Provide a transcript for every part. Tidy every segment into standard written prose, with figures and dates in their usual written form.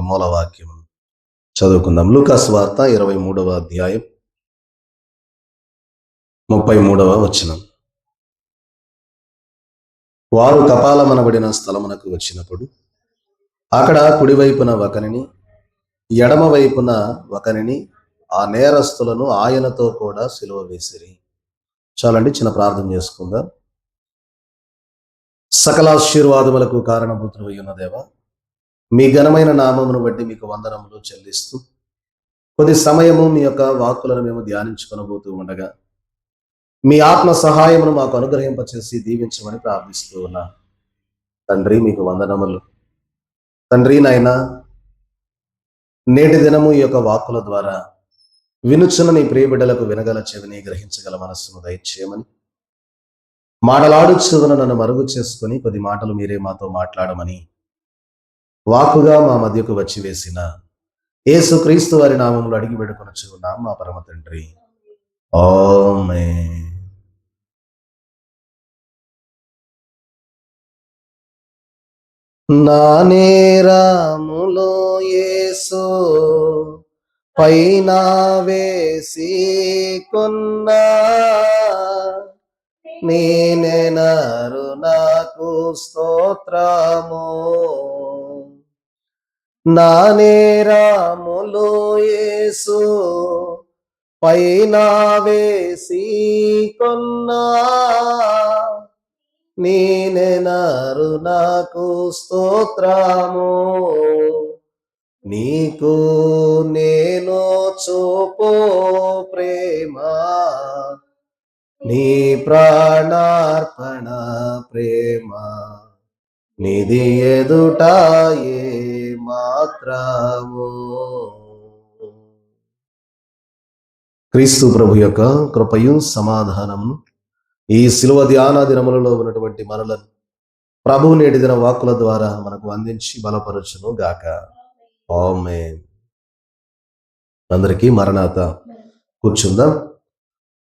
మూలవాక్యం చదువుకుందాం. లూకాసు వార్త 23వ అధ్యాయం 33వ వచనం. వారు కపాలమనబడిన స్థలమునకు వచ్చినప్పుడు అక్కడ కుడివైపున ఒకనిని ఎడమ వైపున ఒకనిని ఆ నేరస్తులను ఆయనతో కూడా సిలువ వేసిరి. చాలండి, చిన్న ప్రార్థన చేసుకుందాం. సకలాశీర్వాదములకు కారణభూతుడు ఉన్న దేవా, మీ ఘనమైన నామమును బట్టి మీకు వందనములు చెల్లిస్తూ కొద్ది సమయము మీ యొక్క వాక్కులను మేము ధ్యానించుకొనబోతూ ఉండగా మీ ఆత్మ సహాయమును మాకు అనుగ్రహింపచేసి దీవించమని ప్రార్థిస్తూ ఉన్నా. తండ్రి, మీకు వందనములు. తండ్రి నాయన, నేటి దినము ఈ యొక్క వాక్కుల ద్వారా వినుచున్న నీ ప్రియబిడ్డలకు వినగల చెవిని, గ్రహించగల మనస్సును దయచేయమని, మాటలాడుచున్న నన్ను మరుగు చేసుకొని కొద్ది మాటలు మీరే మాతో మాట్లాడమని వాక్కుగా మా మధ్యకు వచ్చి వేసిన యేసుక్రీస్తు వారి నామములు అడిగి వేడుకొనుచు ఉన్నాం మా పరమ తండ్రి, ఆమేన్. నా నేరములో యేసు పైన వేసి కొన్నా, నేనెనరు నాకు స్తోత్రము. నా నేరములో యేసు పైన వేసి కొన్నా, నేనెనరు నాకు స్తోత్రము. నీకు నేను చూపో ప్రేమ, నీ ప్రాణార్పణ ప్రేమ, నిధి ఎదుట ఏ మాత్రము. క్రీస్తు ప్రభు యొక్క కృపయు సమాధానము ఈ శిలువ ధ్యాన దినములలో ఉన్నటువంటి మనలను ప్రభు నేటి దిన వాక్కుల ద్వారా మనకు అందించి బలపరచును గాక. ఆమేన్. అందరికీ మరణాత. కూర్చుందాం.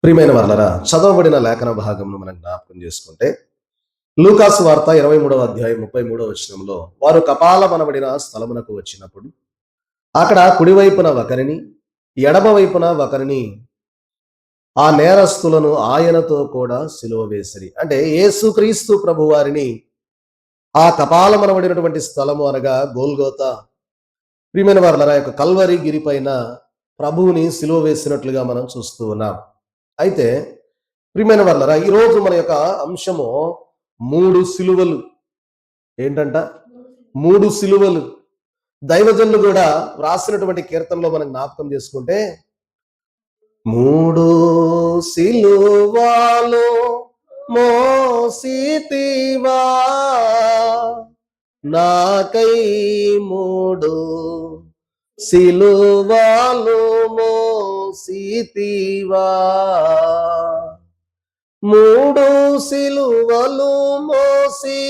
ప్రియమైన వారలారా, చదవబడిన లేఖన భాగంను మనం జ్ఞాపకం చేసుకుంటే లూకాసు వార్త 23వ అధ్యాయం 33వ వచనంలో వారు కపాలమనబడిన స్థలమునకు వచ్చినప్పుడు అక్కడ కుడివైపున ఒకరిని ఎడమ వైపున ఒకరిని ఆ నేరస్తులను ఆయనతో కూడా సిలువ వేసిరి. అంటే యేసుక్రీస్తు ప్రభు వారిని ఆ కపాలమనబడినటువంటి స్థలము అనగా గోల్గోతా, ప్రియమైన వారలారా, యొక్క కల్వరి గిరి పైన ప్రభువుని సిలువ వేసినట్లుగా మనం చూస్తూ ఉన్నాం. అయితే ప్రియమైన వారలారా, ఈరోజు మన యొక్క అంశము 3 సిలువలు. ఏంటంట? 3 సిలువలు. దైవజనులు కూడా వ్రాసినటువంటి కీర్తనలో మనం జ్ఞాపకం చేసుకుంటే 3 సిలువలు మోసితివా, నాకై 3 సిలువలు మోసితివా, 3 సిలువలు మోసి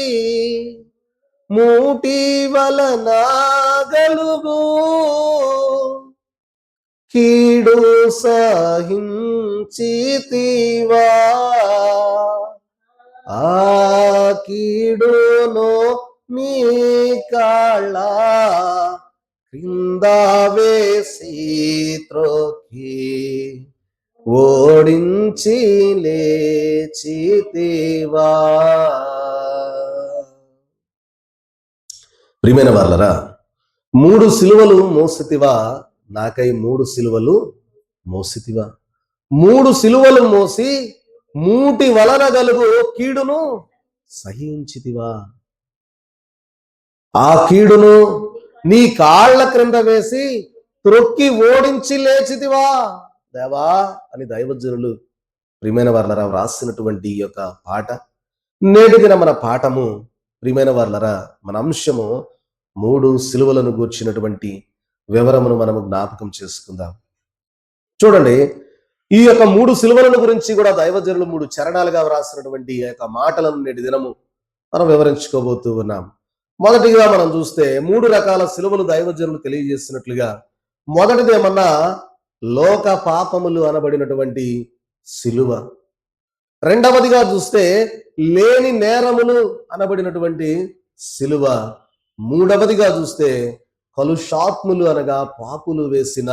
మూటి వలన గలుగు కీడు సహించితివా, ఆ కీడును నీ కాళ్ళ క్రింద వేసి త్రొక్కి ఓడించి లేచితివా. ప్రియమైన వారలారా, 3 సిలువలు మోసితివా, నాకై 3 సిలువలు మోసితివా. 3 సిలువలు మోసి మూటి వలన గలుగు కీడును సహించితివా, ఆ కీడును నీ కాళ్ళ క్రింద వేసి త్రొక్కి ఓడించి లేచితివా దేవా అని దైవజనులు, ప్రియమైన వారలారా, వ్రాసినటువంటి ఈ యొక్క పాట నేటి దిన మన పాఠము. ప్రియమైన వారలారా, మన అంశము 3 సిలువలను గూర్చినటువంటి వివరమును మనము జ్ఞాపకం చేసుకుందాం. చూడండి, ఈ యొక్క 3 సిలువలను గురించి కూడా దైవజనులు 3 చరణాలుగా వ్రాసినటువంటి ఈ యొక్క మాటలను నేటి దినము మనం వివరించుకోబోతూ ఉన్నాం. మొదటిగా మనం చూస్తే 3 రకాల సిలువలు దైవజనులు తెలియజేసినట్లుగా, మొదటిది ఏమన్నా లోక పాపములు అనబడినటువంటి సిలువ. రెండవదిగా చూస్తే లేని నేరములు అనబడినటువంటి సిలువ. మూడవదిగా చూస్తే కలుషాత్ములు అనగా పాపులు వేసిన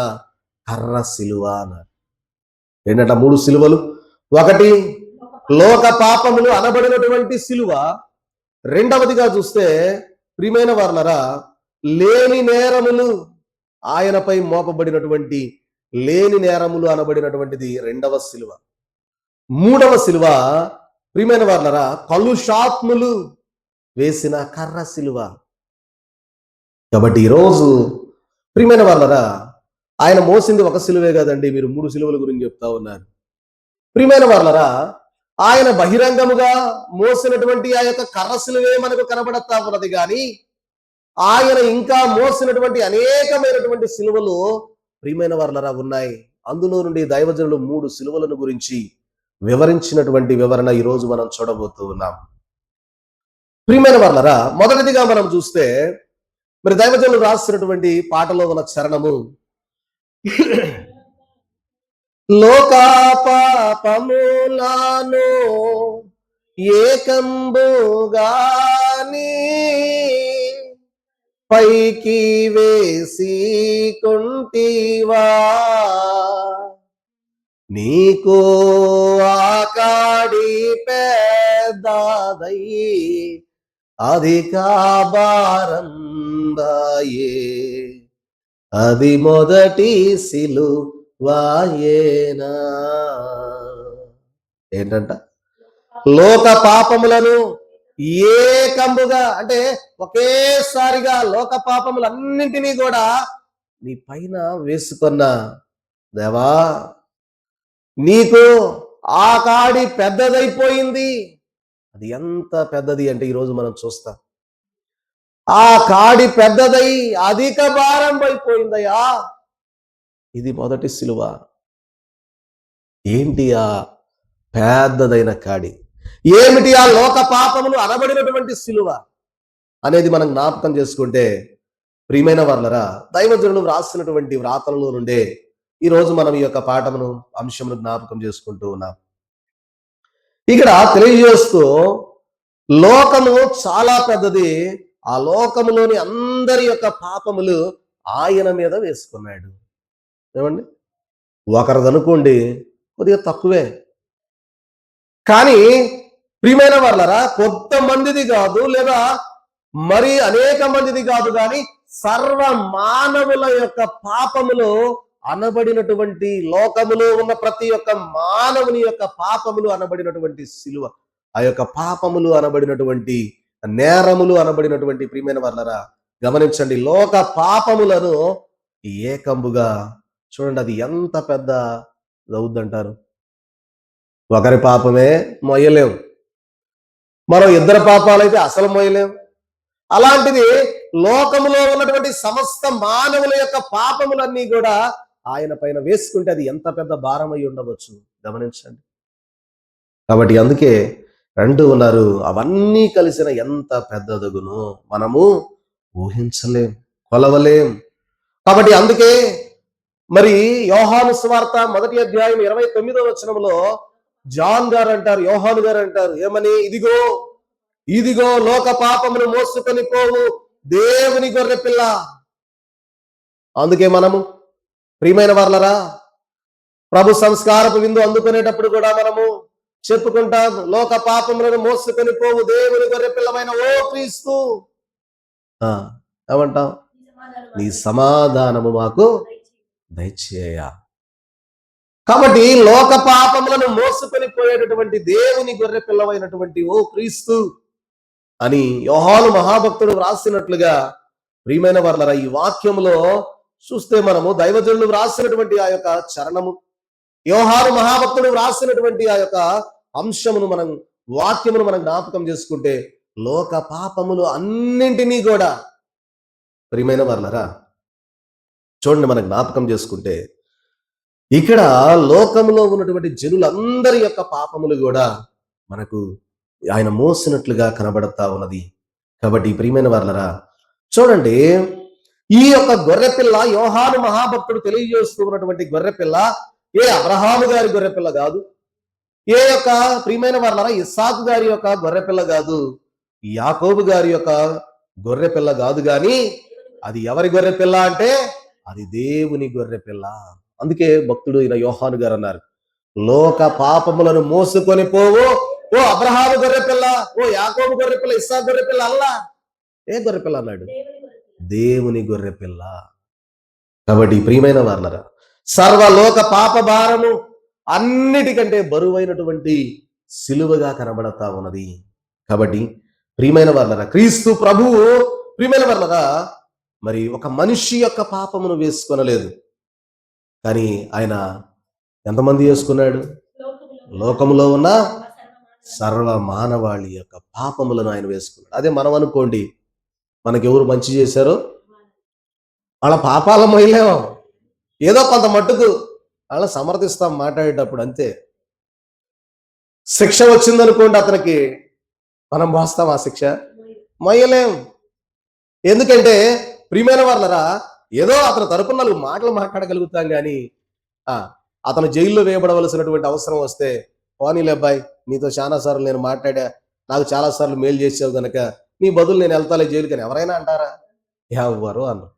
కర్ర సిలువ అన్నారు. ఏంటంట 3 సిలువలు. ఒకటి లోక పాపములు అనబడినటువంటి సిలువ. రెండవదిగా చూస్తే ప్రియమైన వారలారా, లేని నేరములు ఆయనపై మోపబడినటువంటి లేని నేరములు అనబడినటువంటిది రెండవ సిలువ. మూడవ సిలువ ప్రియమైన వారలారా, కలుషాత్ములు వేసిన కర్ర సిలువ. కాబట్టి ఈరోజు ప్రియమైన వారలారా, ఆయన మోసింది ఒక సిలువే కదండి, మీరు 3 సిలువల గురించి చెప్తా ఉన్నారు. ప్రియమైన వారలారా, ఆయన బహిరంగముగా మోసినటువంటి ఆ యొక్క కర్ర సిలువే మనకు కనబడతా ఉన్నది, కానీ ఆయన ఇంకా మోసినటువంటి అనేకమైనటువంటి సిలువలు ప్రియమైన వారలారా ఉన్నాయి. అందులో నుండి దైవజనులు 3 సిలువలను గురించి వివరించినటువంటి వివరణ ఈరోజు మనం చూడబోతూ ఉన్నాం. ప్రియమైన వారలారా, మొదటిదిగా మనం చూస్తే మరి దైవజనులు రాసినటువంటి పాటలో ఉన్న చరణము, లోకా పాపములను ఏకంబుగాని పైకి వేసి కొంటివా, నీకు ఆకాడి పెద్దదై అధిక భారందాయే, అది మొదటి సిలువాయేనా. ఏంటంట? లోక పాపములను ఏకంబుగా, అంటే ఒకేసారిగా లోక పాపములన్నింటినీ కూడా నీ పైన వేసుకున్న దేవా, నీకు ఆ కాడి పెద్దదైపోయింది. అది ఎంత పెద్దది అంటే ఈరోజు మనం చూస్తాం. ఆ కాడి పెద్దదై అధిక భారం అయిపోయిందయ్యా, ఇది మొదటి సిలువ. ఏంటి ఆ పెద్దదైన కాడి? ఏమిటి ఆ లోక పాపములు అనబడినటువంటి సిలువ అనేది మనం జ్ఞాపకం చేసుకుంటే, ప్రియమైన వారలారా, దైవజనులు రాసినటువంటి వ్రాతలలో నుండే ఈరోజు మనం ఈ యొక్క పాఠమును అంశమును జ్ఞాపకం చేసుకుంటూ ఉన్నాం. ఇక్కడ తెలియజేస్తూ, లోకము చాలా పెద్దది, ఆ లోకములోని అందరి యొక్క పాపములు ఆయన మీద వేసుకున్నాడు. ఏమండి, ఒకరిదనుకోండి కొద్దిగా తక్కువే, కానీ ప్రియమైన వారలారా, కొంతమందిది కాదు, లేదా మరి అనేక మందిది కాదు, కానీ సర్వ మానవుల యొక్క పాపములు అనబడినటువంటి, లోకములో ఉన్న ప్రతి ఒక్క మానవుని యొక్క పాపములు అనబడినటువంటి సిలువ, ఆ యొక్క పాపములు అనబడినటువంటి నేరములు అనబడినటువంటి ప్రియమైన వారలారా, గమనించండి, లోక పాపములను ఏకంబుగా చూడండి, అది ఎంత పెద్ద అవుద్దంటారు. ఒకరి పాపమే మొయ్యలేం, మరో ఇద్దరు పాపాలైతే అసలు మొయ్యలేం. అలాంటిది లోకములో ఉన్నటువంటి సమస్త మానవుల యొక్క పాపములన్నీ కూడా ఆయన పైన వేసుకుంటే అది ఎంత పెద్ద భారమై ఉండవచ్చు, గమనించండి. కాబట్టి అందుకే అంటూ ఉన్నారు, అవన్నీ కలిసిన ఎంత పెద్దదగును మనము ఊహించలేం, కొలవలేం. కాబట్టి అందుకే మరి యోహాను సువార్త 1వ అధ్యాయం 29వ వచనంలో జాన్ గారు అంటారు, యోహాను గారు అంటారు, ఏమని? ఇదిగో ఇదిగో లోక పాపమును మోసుకొని పోవు దేవుని గొర్రె పిల్ల. అందుకే మనము ప్రియమైన వారలారా, ప్రభు సంస్కారపు విందు అందుకునేటప్పుడు కూడా మనము చెప్పుకుంటాం, లోక పాపములను మోసుకొని పోవు దేవుని గొర్రె పిల్లమైన ఓ క్రీస్తు, ఏమంటాం? నీ సమాధానము మాకు దయచేయ. కాబట్టి లోక పాపములను మోసుకొని పోయేటటువంటి దేవుని గొర్రె పిల్లవైనటువంటి ఓ క్రీస్తు అని యోహాను మహాభక్తుడు వ్రాసినట్లుగా, ప్రియమైన వారలారా, ఈ వాక్యములో చూస్తే మనము దైవజనులు వ్రాసినటువంటి ఆ యొక్క చరణము, యోహాను మహాభక్తుడు వ్రాసినటువంటి ఆ యొక్క అంశమును మనం, వాక్యమును మనం జ్ఞాపకం చేసుకుంటే, లోక పాపములు అన్నింటినీ కూడా ప్రియమైన వారలారా చూడండి, మనం జ్ఞాపకం చేసుకుంటే, ఇక్కడ లోకములో ఉన్నటువంటి జనులందరి యొక్క పాపములు కూడా మనకు ఆయన మోసినట్లుగా కనబడతా ఉన్నది. కాబట్టి ప్రియమైన వారలారా చూడండి, ఈ యొక్క గొర్రెపిల్ల, యోహాను మహాభక్తుడు తెలియజేస్తూ ఉన్నటువంటి గొర్రెపిల్ల ఏ అబ్రహాము గారి గొర్రెపిల్ల కాదు, ఏ యొక్క ప్రియమైన వారలారా ఇస్సాకు గారి యొక్క గొర్రెపిల్ల కాదు, యాకోబు గారి యొక్క గొర్రెపిల్ల కాదు, కానీ అది ఎవరి గొర్రె పిల్ల అంటే అది దేవుని గొర్రె పిల్ల. అందుకే భక్తుడు ఈయన యోహాను గారు అన్నారు, లోక పాపములను మోసుకొని పోవు ఓ అబ్రహాము గొర్రె పిల్ల, ఓ యాకోబు గొర్రె పిల్ల, ఇస్సాకు గొర్రె పిల్ల అల్లా. ఏ గొర్రె పిల్ల అన్నాడు? దేవుని గొర్రె పిల్ల. కాబట్టి ప్రియమైన వారలారా, సర్వలోక పాప భారము అన్నిటికంటే బరువైనటువంటి సిలువగా కనబడతా ఉన్నది. కాబట్టి ప్రియమైన వారలారా, క్రీస్తు ప్రభువు ప్రియమైన వారలారా మరి ఒక మనిషి యొక్క పాపమును వేసుకొనలేదు, కానీ ఆయన ఎంతమంది వేసుకున్నాడు? లోకములో ఉన్న సర్వ మానవాళి యొక్క పాపములను ఆయన వేసుకున్నాడు. అదే మనం అనుకోండి, మనకెవరు మంచి చేశారో వాళ్ళ పాపాల మొయ్యలేమో, ఏదో కొంత మట్టుకు వాళ్ళ సమర్థిస్తాం మాట్లాడేటప్పుడు, అంతే. శిక్ష వచ్చిందనుకోండి అతనికి, మనం మోస్తాం ఆ శిక్ష? మొయ్యలేం. ఎందుకంటే ప్రియమైన వాళ్ళరా, ఏదో అతని తరపున 4 మాటలు మాట్లాడగలుగుతాం, కానీ అతను జైల్లో వేయబడవలసినటువంటి అవసరం వస్తే, పోనీలే అబ్బాయి, నీతో చాలా సార్లు నేను మాట్లాడా, నాకు చాలా సార్లు మేలు చేసావు గనక నీ బదులు నేను వెళ్తాలే జైలుకి అని ఎవరైనా అంటారా? ఎవరు అన్నారు.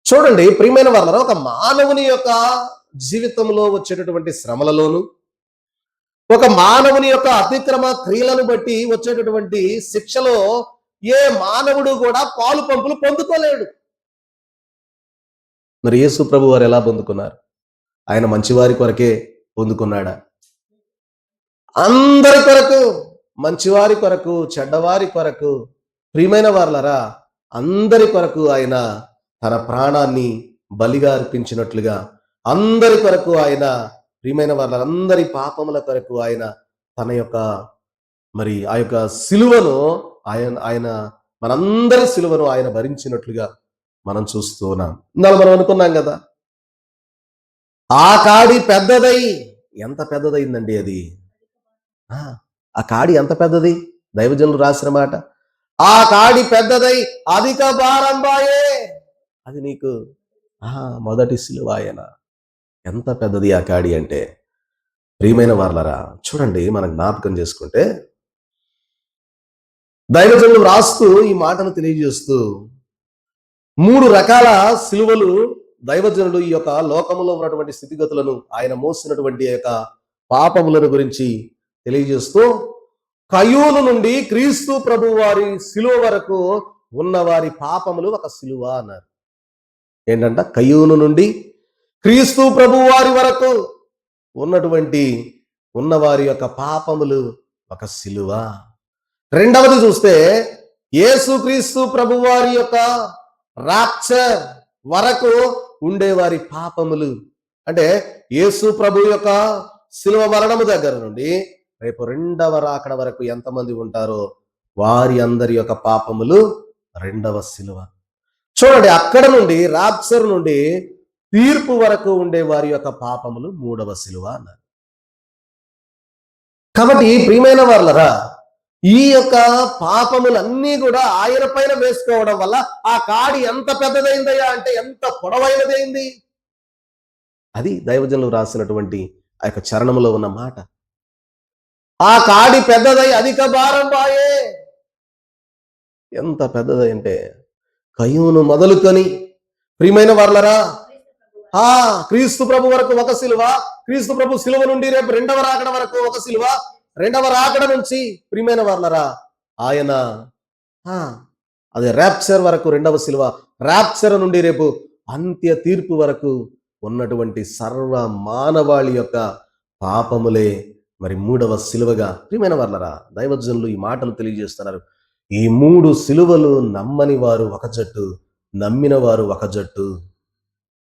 చూడండి ప్రియమైన వాళ్ళరా, ఒక మానవుని యొక్క జీవితంలో వచ్చేటటువంటి శ్రమలలోను, ఒక మానవుని యొక్క అతిక్రమ క్రియలను బట్టి వచ్చేటటువంటి శిక్షలో ఏ మానవుడు కూడా పాలు పంపులు పొందుకోలేడు. మరి యేసు ప్రభు వారు ఎలా పొందుకున్నారు? ఆయన మంచివారి కొరకే పొందుకున్నాడా? అందరి కొరకు, మంచివారి కొరకు, చెడ్డవారి కొరకు, ప్రియమైన వారలారా అందరి కొరకు ఆయన తన ప్రాణాన్ని బలిగా అర్పించినట్లుగా, అందరి కొరకు ఆయన, ప్రియమైన వారలారా అందరి పాపముల కొరకు ఆయన తన యొక్క మరి ఆ యొక్క సిలువను ఆయన మనందరి సిలువను ఆయన భరించినట్లుగా మనం చూస్తూ ఉన్నాం. ఇందాక మనం అనుకున్నాం కదా, ఆ కాడి పెద్దదై, ఎంత పెద్దదైందండి అది! ఆ కాడి ఎంత పెద్దది? దైవజనులు రాసిన మాట, ఆ కాడి పెద్దదై అధిక భారంబాయే. అది నీకు మొదటి సిలువాయన. ఎంత పెద్దది ఆ కాడి అంటే! ప్రియమైన వారలారా చూడండి, మనం జ్ఞాపకం చేసుకుంటే దైవజనులు రాస్తూ ఈ మాటను తెలియజేస్తూ 3 రకాల సిలువలు దైవజనులు ఈ యొక్క లోకములో ఉన్నటువంటి స్థితిగతులను, ఆయన మోసినటువంటి యొక్క పాపములను గురించి తెలియజేస్తూ, కయ్యూను నుండి క్రీస్తు ప్రభు వారి సిలువ వరకు ఉన్న వారి పాపములు ఒక సిలువ అన్నారు. ఏంటంట? కయ్యూను నుండి క్రీస్తు ప్రభు వారి వరకు ఉన్న వారి యొక్క పాపములు ఒక సిలువ. రెండవది చూస్తే, యేసు క్రీస్తు ప్రభు వారి యొక్క రాప్చర్ వరకు ఉండేవారి పాపములు, అంటే యేసు ప్రభు యొక్క శిలువ మరణము దగ్గర నుండి రేపు 2వ రాకడ వరకు ఎంతమంది ఉంటారో వారి అందరి యొక్క పాపములు 2వ శిలువ. చూడండి, అక్కడ నుండి రాప్చర్ నుండి తీర్పు వరకు ఉండే వారి యొక్క పాపములు 3వ శిలువ అన్నారు. కాబట్టి ప్రియమైన వారలారా, ఈ యొక్క పాపములన్నీ కూడా ఆయన పైన వేసుకోవడం వల్ల ఆ కాడి ఎంత పెద్దదైందయ్యా అంటే ఎంత పొడవైనదైంది. అది దైవజనులు రాసినటువంటి ఆ యొక్క చరణములో ఉన్న మాట. ఆ కాడి పెద్దదై అధిక భారం బాయే. ఎంత పెద్దదై అంటే కయ్యూను మొదలుకొని, ప్రియమైన వారలారా, క్రీస్తు ప్రభు వరకు ఒక సిలువ, క్రీస్తు ప్రభు సిలువ నుండి రేపు 2వ రాకడ వరకు ఒక సిలువ, 2వ రాకడ నుంచి ప్రియమైన వారలారా ఆయన అది ర్యాప్చర్ వరకు 2వ సిలువ, ర్యాప్చర్ నుండి రేపు అంత్య తీర్పు వరకు ఉన్నటువంటి సర్వ మానవాళి యొక్క పాపములే మరి 3వ సిలువగా, ప్రియమైన వారలారా దైవజనులు ఈ మాటలు తెలియజేస్తున్నారు. ఈ 3 సిలువలు నమ్మని వారు ఒక జట్టు, నమ్మిన వారు ఒక జట్టు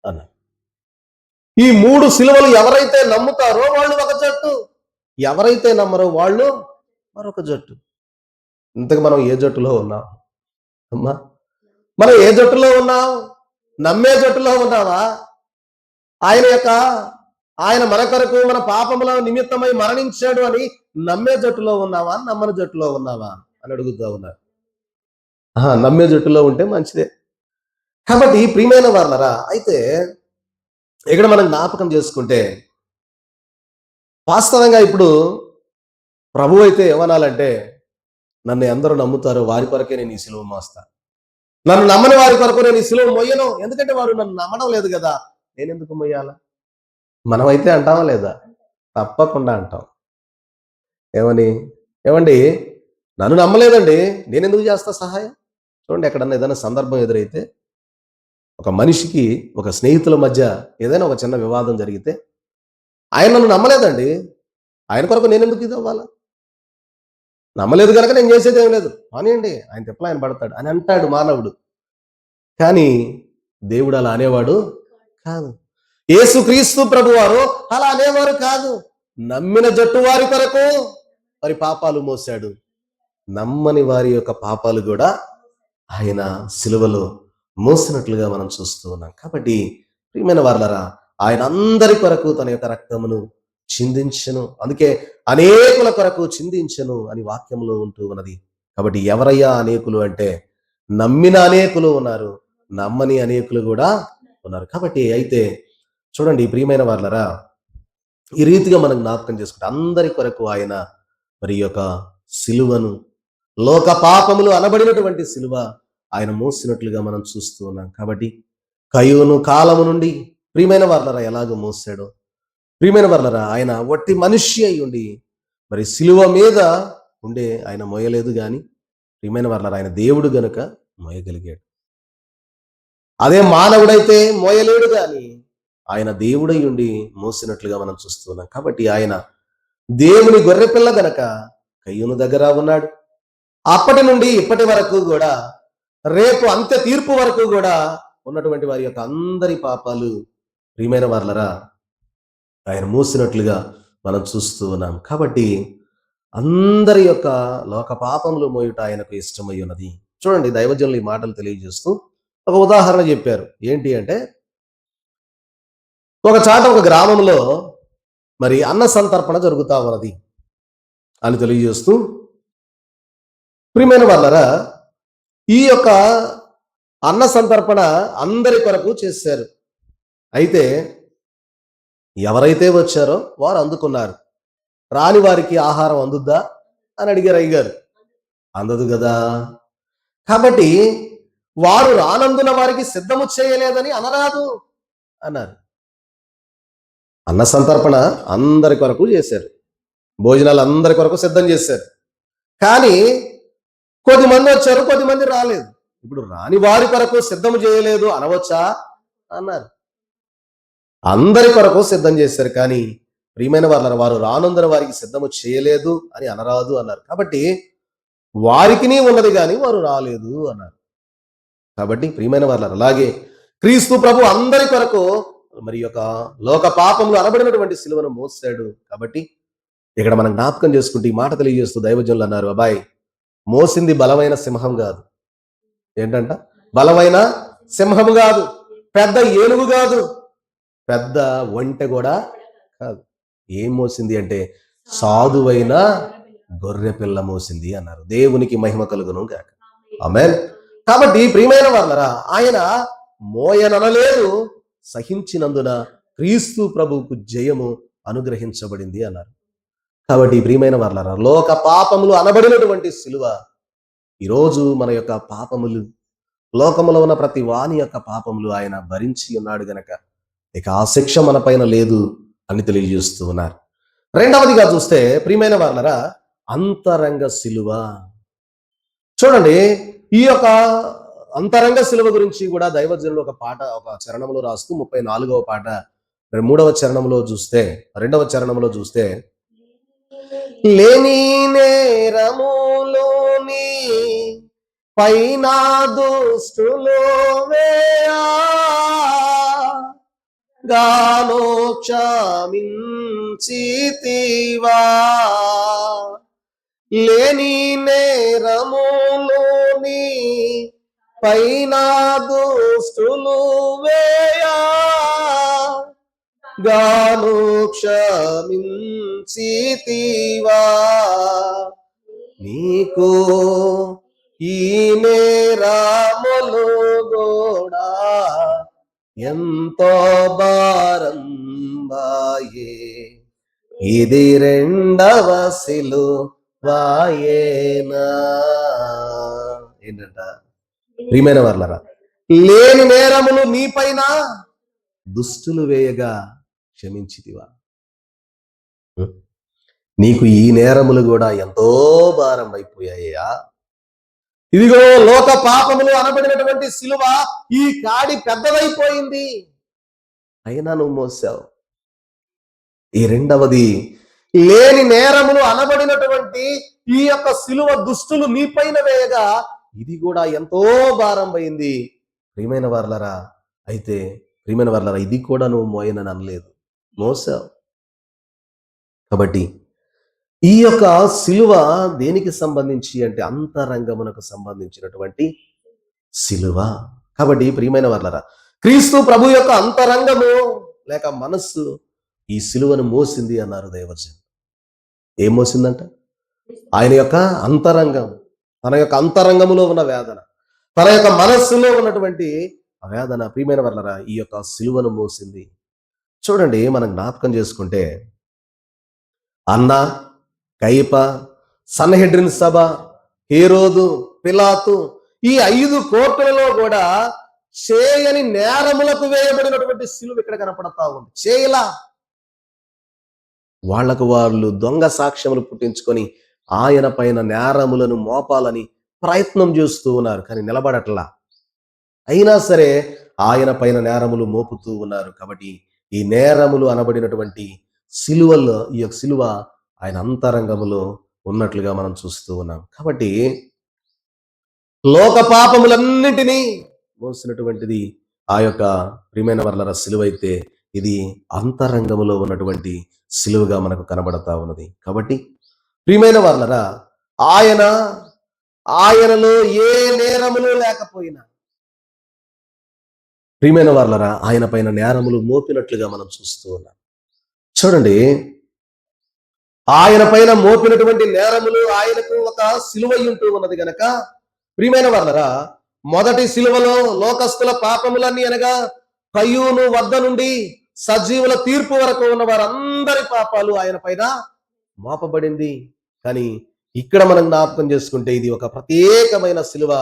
అన్న. ఈ 3 సిలువలు ఎవరైతే నమ్ముతారో వాళ్ళు ఒక జట్టు, ఎవరైతే నమ్మరో వాళ్ళు మరొక జట్టు. ఇంతకు మనం ఏ జట్టులో ఉన్నాం అమ్మా? మనం ఏ జట్టులో ఉన్నాం? నమ్మే జట్టులో ఉన్నావా? ఆయన మన కొరకు మన పాపముల నిమిత్తమై మరణించాడు అని నమ్మే జట్టులో ఉన్నావా, నమ్మని జట్టులో ఉన్నావా అని అడుగుతా ఉన్నారు. నమ్మే జట్టులో ఉంటే మంచిదే. కాబట్టి ప్రియమైన వారలారా, అయితే ఇక్కడ మనం జ్ఞాపకం చేసుకుంటే, వాస్తవంగా ఇప్పుడు ప్రభు అయితే ఏమనాలంటే, నన్ను ఎందరూ నమ్ముతారో వారి కొరకే నేను ఈ సిలువ మోస్తా. నన్ను నమ్మని వారి కొరకు నేను ఈ సిలువ మొయ్యను, ఎందుకంటే వారు నన్ను నమ్మడం లేదు కదా, నేను ఎందుకు మొయ్యాలా? మనమైతే అంటామా లేదా? తప్పకుండా అంటాం. ఏమని? ఏమండి, నన్ను నమ్మలేదండి, నేనెందుకు చేస్తా సహాయం? చూడండి, ఎక్కడన్నా ఏదైనా సందర్భం ఎదురైతే, ఒక మనిషికి ఒక స్నేహితుల మధ్య ఏదైనా ఒక చిన్న వివాదం జరిగితే, ఆయన నన్ను నమ్మలేదండి, ఆయన కొరకు నేనెందుకు ఇది అవ్వాలా? నమ్మలేదు కనుక నేను చేసేది ఏం లేదు, మానేయండి, ఆయన తిప్పలు ఆయన పడతాడు అని అంటాడు మానవుడు. కానీ దేవుడు అలా అనేవాడు కాదు. యేసుక్రీస్తు ప్రభువారు అలా అనేవారు కాదు. నమ్మిన జట్టు వారి కొరకు వారి పాపాలు మోసాడు. నమ్మని వారి యొక్క పాపాలు కూడా ఆయన సిలువలో మోసినట్లుగా మనం చూస్తూ ఉన్నాం. కాబట్టి ప్రియమైన వారలారా, ఆయన అందరి కొరకు తన యొక్క రక్తమును చిందించెను, అందుకే అనేకుల కొరకు చిందించెను అని వాక్యంలో ఉంటూ ఉన్నది. కాబట్టి ఎవరయ్యా అనేకులు అంటే, నమ్మిన అనేకులు ఉన్నారు, నమ్మని అనేకులు కూడా ఉన్నారు. కాబట్టి అయితే చూడండి ప్రియమైన వారలారా, ఈ రీతిగా మనం జ్ఞాపకం చేసుకుంటే అందరి కొరకు ఆయన మరి యొక్క సిలువను, లోక పాపములు అనబడినటువంటి సిలువ ఆయన మోసినట్లుగా మనం చూస్తూ ఉన్నాం. కాబట్టి కయ్యూను కాలము నుండి ప్రియమైన వారలారా ఎలాగో మోసాడో, ప్రియమైన వారలారా ఆయన వట్టి మనిషి అయి ఉండి మరి సిలువ మీద ఉండే ఆయన మోయలేదు, కానీ ప్రియమైన వారలారా ఆయన దేవుడు గనుక మోయగలిగాడు. అదే మానవుడైతే మోయలేడు, కానీ ఆయన దేవుడై ఉండి మోసినట్లుగా మనం చూస్తున్నాం. కాబట్టి ఆయన దేవుని గొర్రెపిల్ల గనక కయ్యూను దగ్గర ఉన్నాడు. అప్పటి నుండి ఇప్పటి వరకు కూడా, రేపు అంత్య తీర్పు వరకు కూడా ఉన్నటువంటి వారి యొక్క అందరి పాపాలు ప్రియమైన వారలరా ఆయన మోసినట్లుగా మనం చూస్తూ ఉన్నాం. కాబట్టి అందరి యొక్క లోక పాపములు మోయుట ఆయనకు ఇష్టమై ఉన్నది. చూడండి, దైవజనులు ఈ మాటలు తెలియజేస్తూ ఒక ఉదాహరణ చెప్పారు. ఏంటి అంటే, ఒక చాట ఒక గ్రామంలో మరి అన్న సంతర్పణ జరుగుతా ఉన్నది అని తెలియజేస్తూ, ప్రియమైన వాళ్ళరా ఈ యొక్క అన్న సంతర్పణ అందరి కొరకు చేశారు. అయితే ఎవరైతే వచ్చారో వారు అందుకున్నారు, రాని వారికి ఆహారం అందుద్దా అని అడిగారు అయ్యగారు. అందదు కదా. కాబట్టి వారు రానందున వారికి సిద్ధము చేయలేదని అనరాదు అన్నారు. అన్న సంతర్పణ అందరి కొరకు చేశారు, భోజనాలు అందరి కొరకు సిద్ధం చేశారు. కానీ కొద్దిమంది వచ్చారు, కొద్దిమంది రాలేదు. ఇప్పుడు రాని వారి కొరకు సిద్ధం చేయలేదు అనవచ్చా అన్నారు. అందరి కొరకు సిద్ధం చేశారు, కానీ ప్రియమైన వారు రానందున వారికి సిద్ధము చేయలేదు అని అనరాదు అన్నారు. కాబట్టి వారికి ఉన్నది కానీ వారు రాలేదు అన్నారు. కాబట్టి ప్రియమైన వారు అలాగే క్రీస్తు ప్రభు అందరి కొరకు మరి యొక్క లోక పాపంలో అనబడినటువంటి సిలువను మోసాడు. కాబట్టి ఇక్కడ మనం జ్ఞాపకం చేసుకుంటే ఈ మాట తెలియజేస్తూ దైవజనులు అన్నారు, అబ్బాయి, మోసింది బలమైన సింహం కాదు. ఏంటంట? బలమైన సింహము కాదు, పెద్ద ఏనుగు కాదు, పెద్ద ఒంటె కూడా కాదు. ఏం మోసింది అంటే సాధువైన గొర్రె పిల్ల మోసింది అన్నారు. దేవునికి మహిమ కలుగును గాక. ఆమేన్. కాబట్టి ప్రియమైన వారలారా ఆయన మోయననలేదు, సహించినందున క్రీస్తు ప్రభువుకు జయము అనుగ్రహించబడింది అన్నారు. కాబట్టి ప్రియమైన వారలారా లోక పాపములు అనబడినటువంటి సిలువ ఈరోజు మన యొక్క పాపములు, లోకములో ఉన్న ప్రతి వాని యొక్క పాపములు ఆయన భరించి ఉన్నాడు గనక ఇక ఆ శిక్ష మన పైన లేదు అని తెలియజేస్తూ ఉన్నారు. రెండవదిగా చూస్తే ప్రియమైన వారలారా అంతరంగ సిలువ. చూడండి, ఈ యొక్క అంతరంగ సిలువ గురించి కూడా దైవజనులు ఒక పాట, ఒక చరణంలో రాస్తూ 34వ పాట 3వ చరణంలో చూస్తే, 2వ చరణంలో చూస్తే, లేని నేరములోని పైన దుష్టులు వేయా గాను క్షమించితివా, లేని నేరములోని పైన దుష్టులు వేయా గాను క్షమించితివా, నీకు ఈ నేరములు కూడా ఎంతో భారంబాయే, ఇది రెండవ సిలువాయేనా. ఏంటంట? ప్రియమైన వర్లరా, లేని నేరములు నీపైన దుష్టులు వేయగా క్షమించితివా? నీకు ఈ నేరములు కూడా ఎంతో భారం అయిపోయాయా? ఇదిగో లోక పాపములు అనబడినటువంటి సిలువ ఈ కాడి పెద్దదైపోయింది, అయినా నువ్వు మోసావు. ఈ రెండవది, లేని నేరములు అనబడినటువంటి ఈ యొక్క సిలువ దుష్టులు నీపైన వేయగా ఇది కూడా ఎంతో భారం అయింది. ప్రియమైన వర్లరా, అయితే ప్రియమైన వర్లరా, ఇది కూడా నువ్వు మోయనని అనలేదు, మోసావు. కాబట్టి ఈ యొక్క సిలువ దేనికి సంబంధించి అంటే అంతరంగమునకు సంబంధించినటువంటి సిలువ. కాబట్టి ప్రియమైన వర్లరా, క్రీస్తు ప్రభు యొక్క అంతరంగము లేక మనస్సు ఈ సిలువను మోసింది అన్నారు దైవజన్. ఏం మోసిందంట? ఆయన యొక్క అంతరంగం, తన యొక్క అంతరంగములో ఉన్న వేదన, తన యొక్క మనస్సులో ఉన్నటువంటి వేదన ప్రియమైన వర్లరా ఈ యొక్క సిలువను మోసింది. చూడండి, మనం జ్ఞాపకం చేసుకుంటే అన్న, కయప, సన్హెడ్రిన్ సభ, హేరోదు, పిలాతు, ఈ 5 కోర్టులలో కూడా చేయని నేరములకు వేయబడినటువంటి సిలువ ఇక్కడ కనపడతా ఉంది. చేయలా, వాళ్లకు వాళ్ళు దొంగ సాక్ష్యములు పుట్టించుకొని ఆయన పైన నేరములను మోపాలని ప్రయత్నం చేస్తూ ఉన్నారు, కానీ నిలబడట్లా. అయినా సరే ఆయన పైన నేరములు మోపుతూ ఉన్నారు. కాబట్టి ఈ నేరములు అనబడినటువంటి సిలువల్లో ఈ యొక్క సిలువ ఆయన అంతరంగములో ఉన్నట్లుగా మనం చూస్తూ ఉన్నాం. కాబట్టి లోక పాపములన్నిటినీ మోసినటువంటిది ఆ యొక్క ప్రియమైన వర్లర సిలువ అయితే, ఇది అంతరంగములో ఉన్నటువంటి సిలువగా మనకు కనబడతా ఉన్నది. కాబట్టి ప్రియమైన వర్లరా, ఆయనలో ఏ నేరములు లేకపోయినా ప్రియమైన వర్లరా ఆయన పైన నేరములు మోపినట్లుగా మనం చూస్తూ ఉన్నాం. చూడండి, ఆయన పైన మోపినటువంటి నేరములు ఆయనకు ఒక సిలువ ఉంటూ ఉన్నది గనక ప్రియమైన వర్లరా, మొదటి సిలువలో లోకస్తుల పాపములన్నీ అనగా కయ్యూను వద్ద నుండి సజీవుల తీర్పు వరకు ఉన్న వారందరి పాపాలు ఆయన పైన మోపబడింది. కానీ ఇక్కడ మనం జ్ఞాపకం చేసుకుంటే ఇది ఒక ప్రత్యేకమైన సిలువ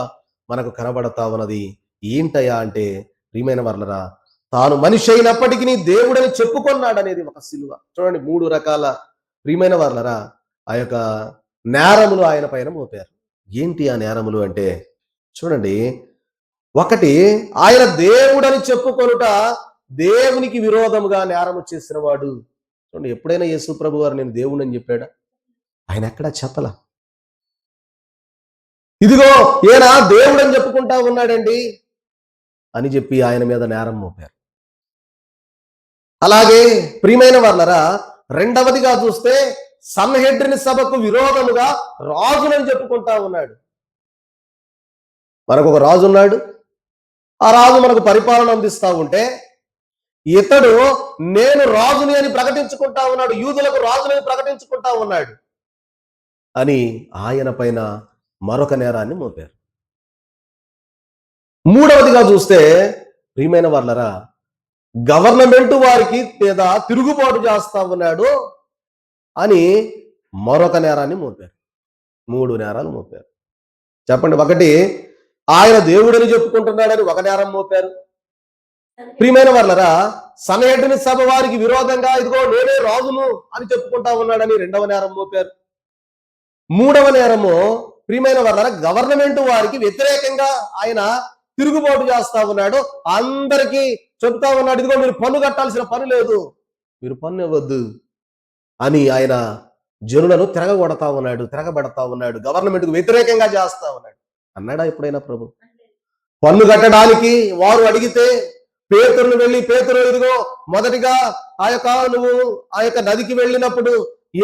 మనకు కనబడతా ఉన్నది. ఏంటయా అంటే ప్రియమైన వర్లరా, తాను మనిషి అయినప్పటికీ దేవుడని చెప్పుకొన్నాడు అనేది ఒక సిలువ. చూడండి, 3 రకాల ప్రియమైన వర్లరా ఆ యొక్క నేరములు ఆయన పైన మోపారు. ఏంటి ఆ నేరములు అంటే చూడండి, ఒకటి, ఆయన దేవుడని చెప్పుకొనుట దేవునికి విరోధముగా నేరము చేసిన వాడు. చూడండి, ఎప్పుడైనా యేసు ప్రభు వారు నేను దేవుడు అని చెప్పాడా? ఆయన ఎక్కడా చెప్పలా. ఇదిగో ఈయన దేవుడు అని చెప్పుకుంటా ఉన్నాడండి అని చెప్పి ఆయన మీద నేరం మోపారు. అలాగే ప్రియమైన వర్లరా, రెండవదిగా చూస్తే సన్హెడ్రిన్ సభకు విరోధముగా రాజునని చెప్పుకుంటా ఉన్నాడు. మనకు ఒక రాజు ఉన్నాడు, ఆ రాజు మనకు పరిపాలన అందిస్తా ఉంటే ఇతడు నేను రాజుని అని ప్రకటించుకుంటా ఉన్నాడు, యూదులకు రాజుని ప్రకటించుకుంటా ఉన్నాడు అని ఆయన పైన మరొక నేరాన్ని మోపారు. మూడవదిగా చూస్తే ప్రియమైన వర్లరా, గవర్నమెంట్ వారికి మీద తిరుగుబాటు చేస్తా ఉన్నాడు అని మరొక నేరాన్ని మోపారు. 3 నేరాలు మోపారు. చెప్పండి, ఒకటి ఆయన దేవుడని చెప్పుకుంటున్నాడని ఒక నేరం మోపారు. ప్రియమైన వర్లరా, సన్హెడ్రిన్ సభ వారికి విరోధంగా ఇదిగో నేనే రాజును అని చెప్పుకుంటా ఉన్నాడని 2వ నేరం మోపారు. 3వ నేరము ప్రియమైన వర్లరా, గవర్నమెంట్ వారికి వ్యతిరేకంగా ఆయన తిరుగుబాటు చేస్తా ఉన్నాడు, అందరికీ చెప్తా ఉన్నాడు ఇదిగో మీరు పన్ను కట్టాల్సిన పని లేదు, మీరు పన్ను ఇవ్వద్దు అని ఆయన జనులను తిరగబెడతా ఉన్నాడు, గవర్నమెంట్కు వ్యతిరేకంగా చేస్తా ఉన్నాడు. అన్నాడా ఎప్పుడైనా ప్రభు? పన్ను కట్టడానికి వారు అడిగితే పేతురును వెళ్ళి, పేతురు ఇదిగో మొదటిగా నువ్వు ఆ యొక్క నదికి వెళ్ళినప్పుడు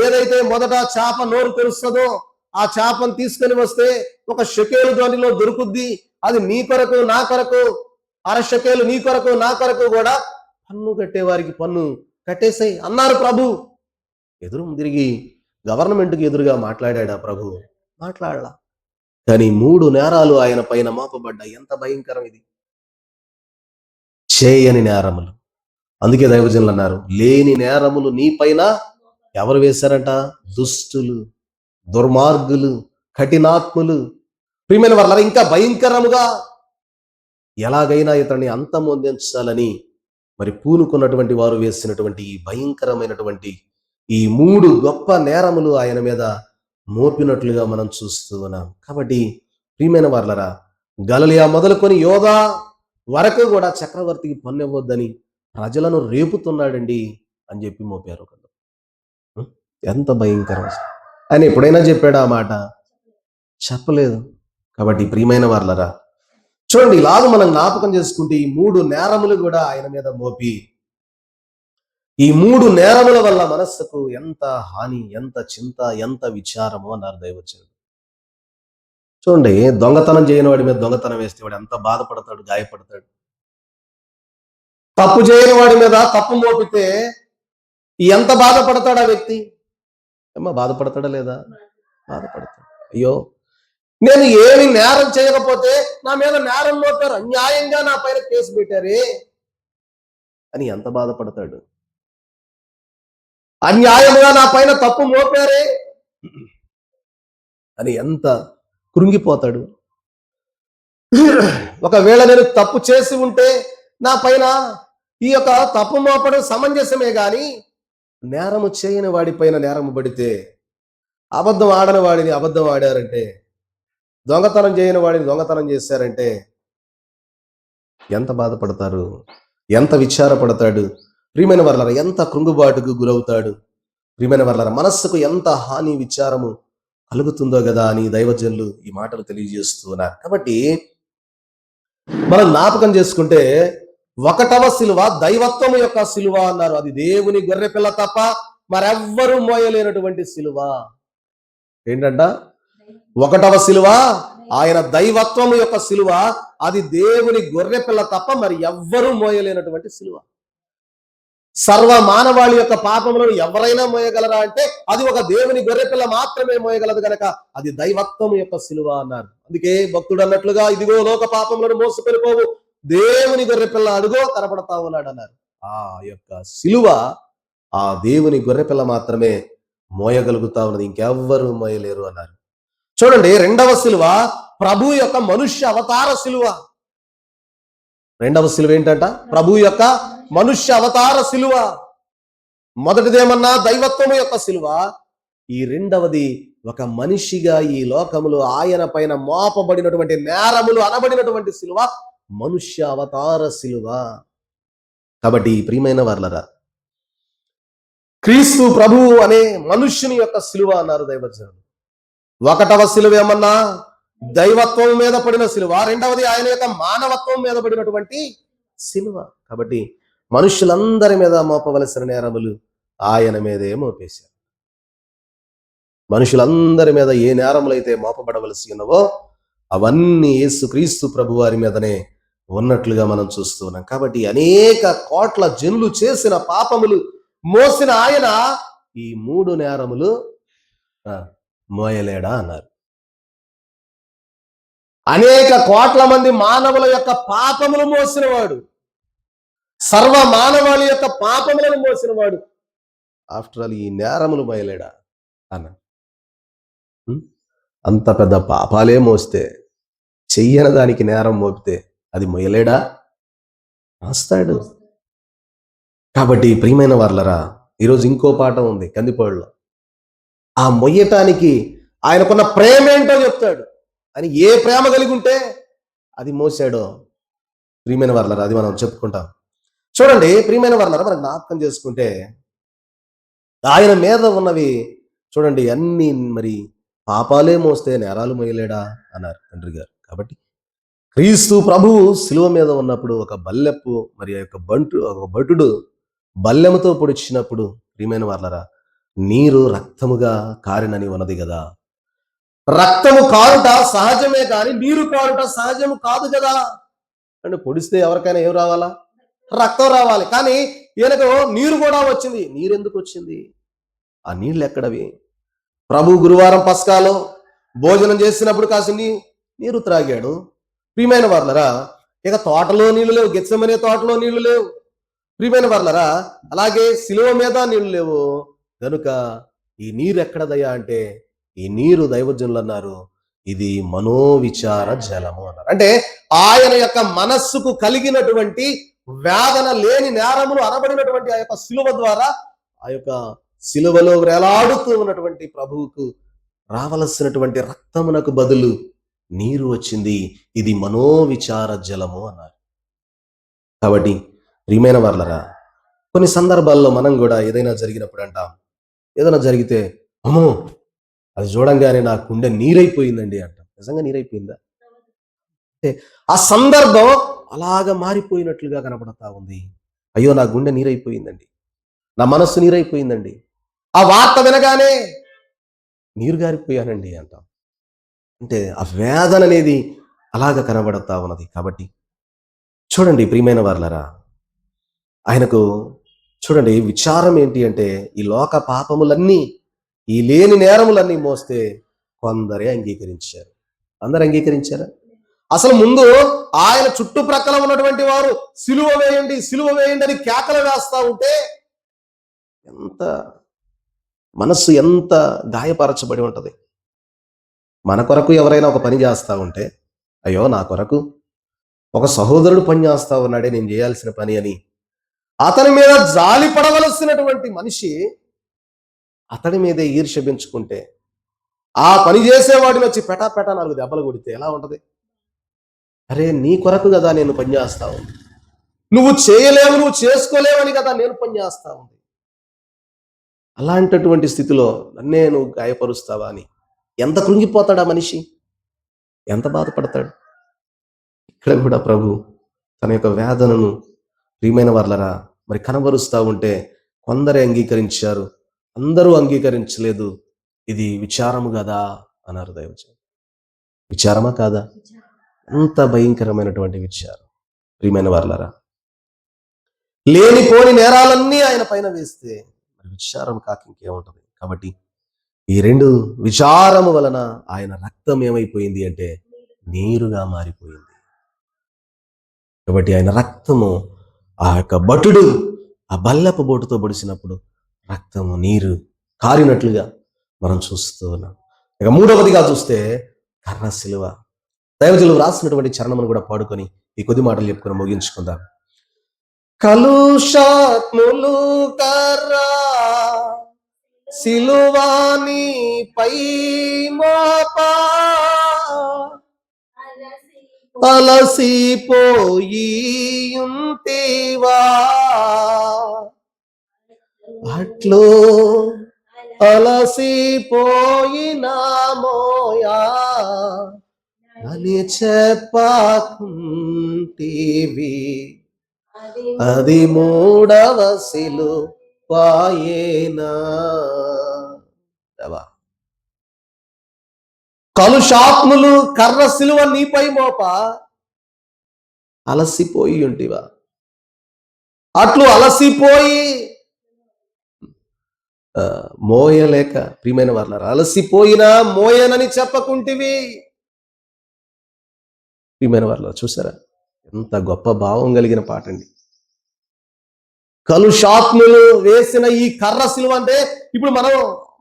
ఏదైతే మొదట చేప నోరు తెరుస్తుందో ఆ చేపను తీసుకొని వస్తే 1 షెకేలు దానిలో దొరుకుద్ది, అది నీ కొరకు నా కొరకు, 1/2 షెకేలు నీ కొరకు నా కొరకు కూడా పన్ను కట్టేవారికి పన్ను కట్టేసాయి అన్నారు ప్రభు. ఎదురు తిరిగి గవర్నమెంట్కి ఎదురుగా మాట్లాడా ప్రభు? మాట్లాడలా. కానీ 3 నేరాలు ఆయన పైన మోపబడ్డాయి. ఎంత భయంకరం ఇది! చేయని నేరములు. అందుకే దైవజనులు అన్నారు, లేని నేరములు నీ పైన ఎవరు వేశారంట? దుష్టులు, దుర్మార్గులు, కఠినాత్ములు. ప్రియమైన వర్లరా, ఇంకా భయంకరముగా ఎలాగైనా ఇతన్ని అంతమొందించాలని మరి పూనుకున్నటువంటి వారు వేసినటువంటి ఈ భయంకరమైనటువంటి ఈ 3 గొప్ప నేరములు ఆయన మీద మోపినట్లుగా మనం చూస్తూ ఉన్నాం. కాబట్టి ప్రియమైన వారలరా, గలిలయ మొదలుకొని యోధా వరకు కూడా చక్రవర్తికి పన్నివ్వద్దని ప్రజలను రేపుతున్నాడండి అని చెప్పి మోపారు. ఉం? ఎంత భయంకరం అసలు. ఆయన ఎప్పుడైనా చెప్పాడు ఆ మాట? చెప్పలేదు. కాబట్టి ప్రియమైన వారలరా, చూడండి, ఇలాగ మనం జ్ఞాపకం చేసుకుంటే ఈ 3 నేరములు కూడా ఆయన మీద మోపి, ఈ 3 నేరముల వల్ల మనస్సుకు ఎంత హాని, ఎంత చింత, ఎంత విచారము అన్నారు దైవజనుడు. చూడండి, దొంగతనం చేయని వాడి మీద దొంగతనం వేస్తే వాడు ఎంత బాధపడతాడు, గాయపడతాడు. తప్పు చేయని వాడి మీద తప్పు మోపితే ఎంత బాధపడతాడు ఆ వ్యక్తి? ఏమో బాధపడతాడా లేదా? బాధపడతాడు. అయ్యో, నేను ఏమి నేరం చేయకపోతే నా మీద నేరం మోపారు, అన్యాయంగా నా పైన కేసు పెట్టారే అని ఎంత బాధపడతాడు? అన్యాయంగా నా పైన తప్పు మోపారే అని ఎంత కృంగిపోతాడు. ఒకవేళ నేను తప్పు చేసి ఉంటే నా పైన ఈ యొక్క తప్పు మోపడం సమంజసమే గాని, నేరము చేయని వాడి పైన నేరము పడితే, అబద్ధం ఆడని వాడిని అబద్ధం ఆడారంటే, దొంగతనం చేయని వాడిని దొంగతనం చేశారంటే ఎంత బాధపడతారు, ఎంత విచారపడతాడు. ప్రియమైన వర్లారా, ఎంత కృంగుబాటుకు గురవుతాడు. ప్రియమైన వర్లారా, మనస్సుకు ఎంత హాని, విచారము కలుగుతుందో కదా అని దైవజనులు ఈ మాటలు తెలియజేస్తూ ఉన్నారు. కాబట్టి మనం జ్ఞాపకం చేసుకుంటే 1వ సిలువ దైవత్వము యొక్క సిలువ అన్నారు. అది దేవుని గొర్రెపిల్ల తప్ప మరెవ్వరూ మోయలేనటువంటి సిలువ. ఏంటంట? 1వ సిలువ ఆయన దైవత్వము యొక్క సిలువ. అది దేవుని గొర్రెపిల్ల తప్ప మరి ఎవ్వరూ మోయలేనటువంటి సిలువ. సర్వ మానవాళి యొక్క పాపములను ఎవరైనా మోయగలరా అంటే అది ఒక దేవుని గొర్రెపిల్ల మాత్రమే మోయగలదు గనక అది దైవత్వము యొక్క సిలువ అన్నారు. అందుకే భక్తుడు అన్నట్లుగా, ఇదిగో లోక పాపములను మోసుకొని పోవు దేవుని గొర్రెపిల్ల అడుగో కనపడతా ఉన్నాడు అన్నారు. ఆ యొక్క సిలువ ఆ దేవుని గొర్రెపిల్ల మాత్రమే మోయగలుగుతా ఉన్నది, ఇంకెవ్వరూ మోయలేరు అన్నారు. చూడండి, 2వ సిలువ ప్రభు యొక్క మనుష్య అవతార సిలువ. 2వ సిలువ ఏంటంట? ప్రభు యొక్క మనుష్య అవతార సిలువ. మొదటిదేమన్నా దైవత్వము యొక్క సిలువ, ఈ 2వది ఒక మనిషిగా ఈ లోకములో ఆయన పైన మోపబడినటువంటి నేరములు అనబడినటువంటి సిలువ మనుష్య అవతార సిలువ. కాబట్టి ప్రియమైన వారలారా, క్రీస్తు ప్రభువు అనే మనుష్యుని యొక్క సిలువ అన్నారు దైవజనులు. 1వ సిలువ ఏమన్నా దైవత్వం మీద పడిన సిలువ, 2వది ఆయన యొక్క మానవత్వం మీద పడినటువంటి సిలువ. కాబట్టి మనుషులందరి మీద మోపవలసిన నేరములు ఆయన మీదే మోపేశారు. మనుషులందరి మీద ఏ నేరములైతే మోపబడవలసి ఉన్నవో అవన్నీ యేసుక్రీస్తు ప్రభు వారి మీదనే ఉన్నట్లుగా మనం చూస్తూ ఉన్నాం. కాబట్టి అనేక కోట్ల జనులు చేసిన పాపములు మోసిన ఆయన ఈ 3 నేరములు మోయలేడా అన్నారు. అనేక కోట్ల మంది మానవుల యొక్క పాపములు మోసినవాడు, సర్వ మానవాళి యొక్క పాపములను మోసినవాడు, ఆఫ్టర్ ఆల్ ఈ నేరములు మోయలేడా అన్నారు. అంత పెద్ద పాపాలే మోస్తే, చెయ్యని దానికి నేరం మోపితే అది మొయ్యలేడా? రాస్తాడు. కాబట్టి ప్రియమైన వారలరా, ఈరోజు ఇంకో పాఠం ఉంది కందిపోడులో. ఆ మొయ్యటానికి ఆయనకున్న ప్రేమ ఏంటో చెప్తాడు. అని ఏ ప్రేమ కలిగి ఉంటే అది మోసాడో ప్రియమైన వారలరా, అది మనం చెప్పుకుంటాం. చూడండి ప్రియమైన వారలరా, మనం జ్ఞాపకం చేసుకుంటే ఆయన మీద ఉన్నవి చూడండి, అన్ని మరి పాపాలే మోస్తే నేరాలు మొయ్యలేడా అన్నారు తండ్రి గారు. కాబట్టి క్రీస్తు ప్రభువు శిలువ మీద ఉన్నప్పుడు ఒక బల్లెప్పు మరి ఒక భటుడు బల్లెముతో పొడిచినప్పుడు ప్రియమైన వారలరా, నీరు రక్తముగా కారినని ఉన్నది కదా. రక్తము కారుట సహజమే కానీ నీరు కారుట సహజము కాదు కదా. అంటే పొడిస్తే ఎవరికైనా ఏం రావాలా? రక్తం రావాలి. కానీ ఈయనకు నీరు కూడా వచ్చింది. నీరు ఎందుకు వచ్చింది? ఆ నీళ్ళు ఎక్కడవి? ప్రభు గురువారం పస్కాలో భోజనం చేసినప్పుడు కాసిన నీరు త్రాగాడు. ప్రియమైన వారలరా, ఇక తోటలో నీళ్లు లేవు, గెత్సెమనే తోటలో నీళ్లు లేవు. ప్రియమైన వారలరా, అలాగే శిలువ మీద నీళ్లు లేవు. కనుక ఈ నీరు ఎక్కడదయ్యా అంటే, ఈ నీరు దైవజనులు అన్నారు, ఇది మనోవిచార జలము అన్నారు. అంటే ఆయన యొక్క మనస్సుకు కలిగినటువంటి వేదన లేని నేరములు అనబడినటువంటి ఆ యొక్క శిలువ ద్వారా ఆ యొక్క శిలువలో వేలాడుతూ ఉన్నటువంటి ప్రభువుకు రావలసినటువంటి రక్తమునకు బదులు నీరు వచ్చింది. ఇది మనోవిచార జలము అన్నారు. కాబట్టి ప్రియమైన వాళ్ళరా, కొన్ని సందర్భాల్లో మనం కూడా ఏదైనా జరిగినప్పుడు అంటాం, ఏదైనా జరిగితే అమ్మో అది చూడంగానే నా గుండె నీరైపోయిందండి అంటాం. నిజంగా నీరైపోయిందా? అంటే ఆ సందర్భం అలాగా మారిపోయినట్లుగా కనపడతా ఉంది. అయ్యో నా గుండె నీరైపోయిందండి, నా మనస్సు నీరైపోయిందండి, ఆ వార్త వినగానే నీరు గారిపోయానండి అంటాం. అంటే ఆ వేదన అనేది అలాగ కనబడతా ఉన్నది. కాబట్టి చూడండి ప్రియమైన వారలారా, ఆయనకు చూడండి విచారం ఏంటి అంటే ఈ లోక పాపములన్నీ, ఈ లేని నేరములన్నీ మోస్తే కొందరే అంగీకరించారు. అందరు అంగీకరించారా? అసలు ముందు ఆయన చుట్టుప్రక్కల ఉన్నటువంటి వారు సిలువ వేయండి, సిలువ వేయండి అని కేకలు వేస్తా ఉంటే ఎంత మనస్సు ఎంత గాయపరచబడి ఉంటది. మన కొరకు ఎవరైనా ఒక పని చేస్తా ఉంటే, అయ్యో నా కొరకు ఒక సహోదరుడు పని చేస్తా ఉన్నాడే, నేను చేయాల్సిన పని అని అతని మీద జాలి పడవలసినటువంటి మనిషి అతడి మీదే ఈర్ష్య పెంచుకుంటే, ఆ పని చేసేవాడిని వచ్చి పెటా 4 దెబ్బలు కొడితే ఎలా ఉంటది? అరే నీ కొరకు కదా నేను పని చేస్తా ఉంది, నువ్వు చేయలేవు, నువ్వు చేసుకోలేవని కదా నేను పని చేస్తా ఉంది, అలాంటటువంటి స్థితిలో నన్నే నువ్వు గాయపరుస్తావా అని ఎంత కృంగిపోతాడు ఆ మనిషి, ఎంత బాధపడతాడు. ఇక్కడ కూడా ప్రభు తన యొక్క వేదనను ప్రియమైన వాళ్ళరా మరి కనబరుస్తా ఉంటే కొందరే అంగీకరించారు, అందరూ అంగీకరించలేదు. ఇది విచారము కదా అన్నారు దైవజనులు. విచారమా కాదా? ఎంత భయంకరమైనటువంటి విచారం ప్రియమైన వాళ్ళరా. లేనిపోని నేరాలన్నీ ఆయన పైన వేస్తే మరి విచారం కాక ఇంకేముంటది. కాబట్టి ఈ 2 విచారము వలన ఆయన రక్తం ఏమైపోయింది అంటే నీరుగా మారిపోయింది. కాబట్టి ఆయన రక్తము ఆ యొక్క భటుడు ఆ బల్లపు బోటుతో పొడిచినప్పుడు రక్తము నీరు కారినట్లుగా మనం చూస్తూ ఉన్నాం. ఇక మూడవదిగా చూస్తే కర్ర సిలువ. దైవజనులు రాసినటువంటి చరణమును కూడా పాడుకొని ఈ కొద్ది మాటలు చెప్పుకొని ముగించుకుందాం. కలుషాత్ములు కర్రా సిలువాని పై మోపా అలసిపోయి ఉంటివా, అట్లో అలసిపోయినా మోయా అని చెప్పకుంటివి, అది మూడవ సిలువాయేనా. కలుషాత్ములు కర్ర సిలువ నీపై మోప అలసిపోయి ఉంటివా, అట్లు అలసిపోయి మోయలేక ప్రియమైన వాళ్ళారా అలసిపోయినా మోయనని చెప్పకుంటివి. ప్రియమైన వాళ్ళారా చూసారా ఎంత గొప్ప భావం కలిగిన పాట అండి. కలుషాత్ములు వేసిన ఈ కర్ర సిలువ అంటే ఇప్పుడు మనం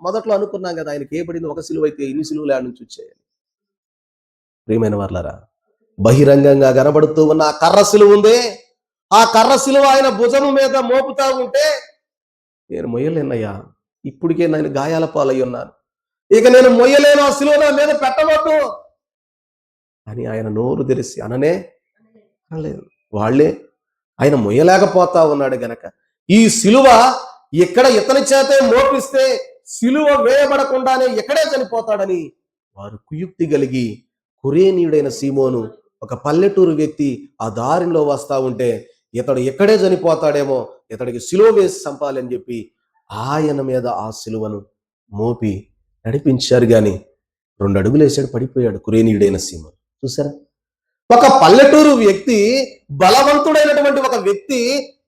మొదట్లో అనుకున్నాం కదా, ఆయనకి ఏ పడింది ఒక సిలువ అయితే ఇన్ని సిలువలు ఆడ నుంచి వచ్చాయని. ప్రియమైన వాళ్ళారా బహిరంగంగా కనబడుతూ ఉన్న ఆ కర్ర సిలువ ఉందే, ఆ కర్ర సిలువ ఆయన భుజము మీద మోపుతా ఉంటే నేను మొయ్యలేనయ్యా, ఇప్పటికే నేను గాయాల పాలై ఉన్నాను, ఇక నేను మొయ్యలేను, ఆ సిలువ నా మీద పెట్టవద్దు అని ఆయన నోరు తెరిచి అనలేదు. వాళ్ళే ఆయన మొయ్యలేకపోతా ఉన్నాడు గనక ఈ సిలువ ఎక్కడ ఇతని చేతే మోపిస్తే సిలువ వేయబడకుండానే ఎక్కడే చనిపోతాడని వారు కుయుక్తి కలిగి కురేనీయుడైన సీమోను ఒక పల్లెటూరు వ్యక్తి ఆ దారిలో వస్తా ఉంటే ఇతడు ఎక్కడే చనిపోతాడేమో, ఇతడికి సిలువ వేసి చంపాలి అని చెప్పి ఆయన మీద ఆ సిలువను మోపి నడిపించారు. గాని 2 అడుగులు వేసాడు, పడిపోయాడు కురేనీయుడైన సీమోను. చూసారా, ఒక పల్లెటూరు వ్యక్తి, బలవంతుడైనటువంటి ఒక వ్యక్తి,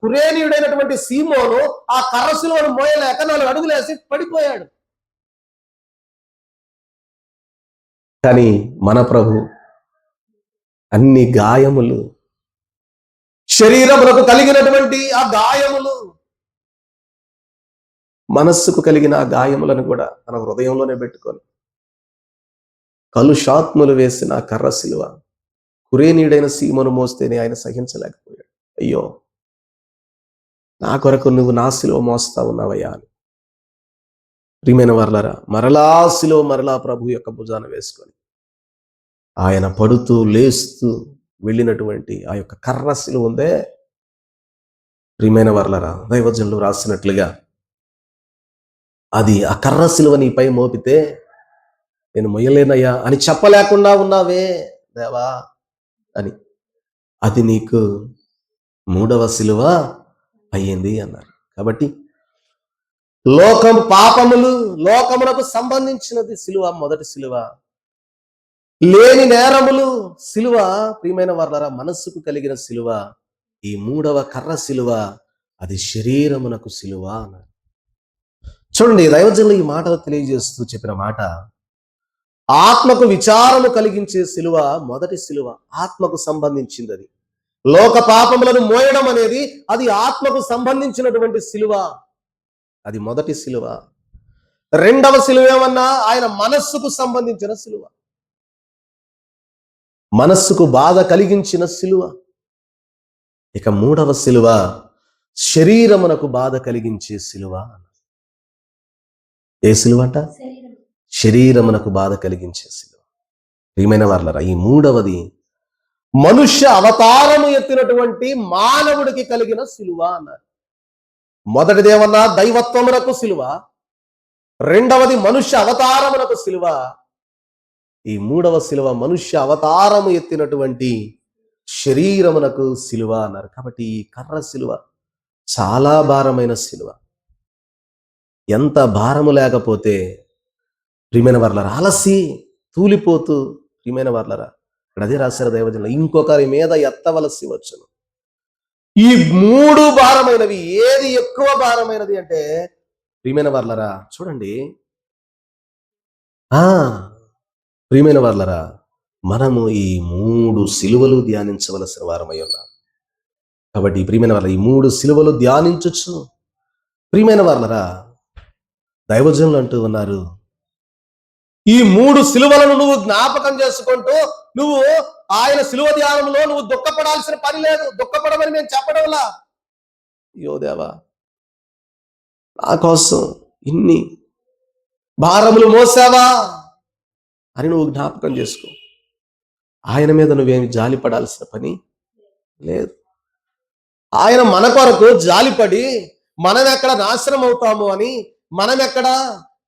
కురేనీయుడైనటువంటి సీమోను ఆ కర్ర సిలువను మోయలేక 4 అడుగులు వేసి పడిపోయాడు. కానీ మన ప్రభు అన్ని గాయములు, శరీరములకు కలిగినటువంటి ఆ గాయములు, మనస్సుకు కలిగిన ఆ గాయములను కూడా తన హృదయంలోనే పెట్టుకొని కలుషాత్ములు వేసిన ఆ కర్ర సిలువ కురేనీడైన సీమను మోస్తేనే ఆయన సహించలేకపోయాడు. అయ్యో, నా కొరకు నువ్వు నా సిలువ మోస్తా ఉన్నావయ్యా అని. ప్రియమైన వారలారా, మరలా సిలువ మరలా ప్రభు యొక్క భుజాన వేసుకొని ఆయన పడుతూ లేస్తూ వెళ్ళినటువంటి ఆ యొక్క కర్ర సిలువ ఉందే, ప్రియమైన వారలారా, దైవజనులు రాసినట్లుగా అది ఆ కర్ర సిలువ నీపై మోపితే నేను మొయ్యలేనయ్యా అని చెప్పలేకుండా ఉన్నావే దేవా అని, అది నీకు మూడవ సిలువ అయ్యింది అన్నారు. కాబట్టి లోకమునకు సంబంధించినది సిలువ, మొదటి సిలువ. లేని నేరములు సిలువ, ప్రియమైన వారలారా, మనస్సుకు కలిగిన సిలువ ఈ మూడవ కర్ర సిలువ, అది శరీరమునకు సిలువ అన్నారు. చూడండి, దైవజనులు ఈ మాటలు తెలియజేస్తూ చెప్పిన మాట, ఆత్మకు విచారము కలిగించే సిలువ మొదటి సిలువ, ఆత్మకు సంబంధించింది. అది లోక పాపములను మోయడం అనేది అది ఆత్మకు సంబంధించినటువంటి సిలువ, అది మొదటి సిలువ. రెండవ సిలువ ఏమన్నా, ఆయన మనస్సుకు సంబంధించిన సిలువ, మనస్సుకు బాధ కలిగించిన సిలువ. ఇక మూడవ సిలువ శరీరమునకు బాధ కలిగించే సిలువ. ఏ సిలువ అంట? శరీరమునకు బాధ కలిగించే సిలువ. ప్రియమైన వారలారా, ఈ మూడవది మనుష్య అవతారము ఎత్తినటువంటి మానవుడికి కలిగిన సిలువ అన్నారు. మొదటిదేమన్నా దైవత్వమునకు సిలువ, రెండవది మనుష్య అవతారమునకు సిలువ, ఈ మూడవ సిలువ మనుష్య అవతారము ఎత్తినటువంటి శరీరమునకు సిలువ అన్నారు. కాబట్టి ఈ కర్ర సిలువ చాలా భారమైన సిలువ. ఎంత భారము లేకపోతే ప్రియమైన వారలారా, అలసి తూలిపోతూ, ప్రియమైన వారలారా, ఇక్కడ అదే రాశారు దైవజనులు, ఇంకొకరి మీద ఎత్తవలసి వచ్చును. ఈ మూడు భారమైనవి, ఏది ఎక్కువ భారమైనది అంటే, ప్రియమైన వారలారా చూడండి, ప్రియమైన వారలారా, మనము ఈ మూడు సిలువలు ధ్యానించవలసిన వారమై ఉన్నాం. కాబట్టి ప్రియమైన వారలారా, ఈ మూడు సిలువలు ధ్యానించొచ్చు. ప్రియమైన వారలారా, దైవజనులు అంటూ ఉన్నారు, ఈ మూడు సిలువలను నువ్వు జ్ఞాపకం చేసుకుంటూ నువ్వు ఆయన సిలువ ధ్యానంలో నువ్వు దుఃఖపడాల్సిన పని లేదు. దుఃఖపడమని నేను చెప్పడంలా, అయ్యో దేవా, నా కోసం ఇన్ని భారములు మోసావా అని నువ్వు జ్ఞాపకం చేసుకో. ఆయన మీద నువ్వేమి జాలి పడాల్సిన పని లేదు. ఆయన మన కొరకు జాలిపడి మనం ఎక్కడ నాశనం అవుతాము అని, మనం ఎక్కడ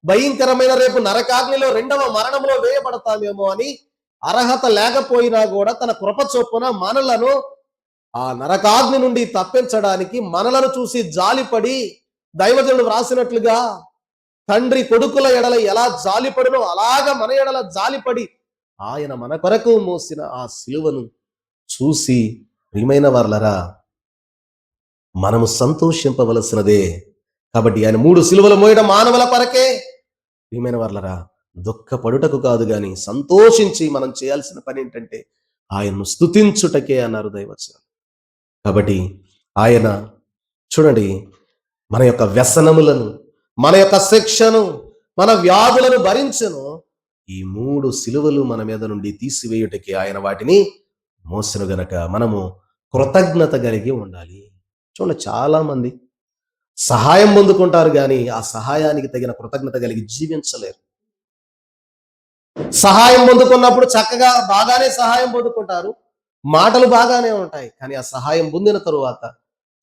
భయంకరమైన రేపు నరకాగ్నిలో రెండవ మరణంలో వేయబడతామేమో అని అర్హత లేకపోయినా కూడా తన కృప చొప్పున మనలను ఆ నరకాగ్ని నుండి తప్పించడానికి మనలను చూసి జాలిపడి, దైవజనుడు వ్రాసినట్లుగా తండ్రి కొడుకుల ఎడల ఎలా జాలిపడినో అలాగ మన ఎడల జాలిపడి ఆయన మన కొరకు మోసిన ఆ సిలువను చూసి, ప్రియమైన వారలారా, మనము సంతోషింపవలసినదే. కాబట్టి ఆయన మూడు సిలువలు మోయడం మానవుల కొరకే. ప్రియమైన వారలారా, దుఃఖపడుటకు కాదు గాని సంతోషించి మనం చేయాల్సిన పని ఏంటంటే ఆయన్ను స్తుతించుటకే అన్నారు దైవచనం. కాబట్టి ఆయన చూడండి, మన యొక్క వ్యసనములను, మన యొక్క శిక్షను, మన వ్యాధులను భరించను. ఈ మూడు సిలువలు మన మీద నుండి తీసివేయుటకి ఆయన వాటిని మోసను గనక మనము కృతజ్ఞత కలిగి ఉండాలి. చూడండి, చాలా మంది సహాయం పొందుకుంటారు కానీ ఆ సహాయానికి తగిన కృతజ్ఞత కలిగి జీవించలేరు. సహాయం పొందుకున్నప్పుడు చక్కగా బాగానే సహాయం పొందుకుంటారు, మాటలు బాగానే ఉంటాయి, కానీ ఆ సహాయం పొందిన తరువాత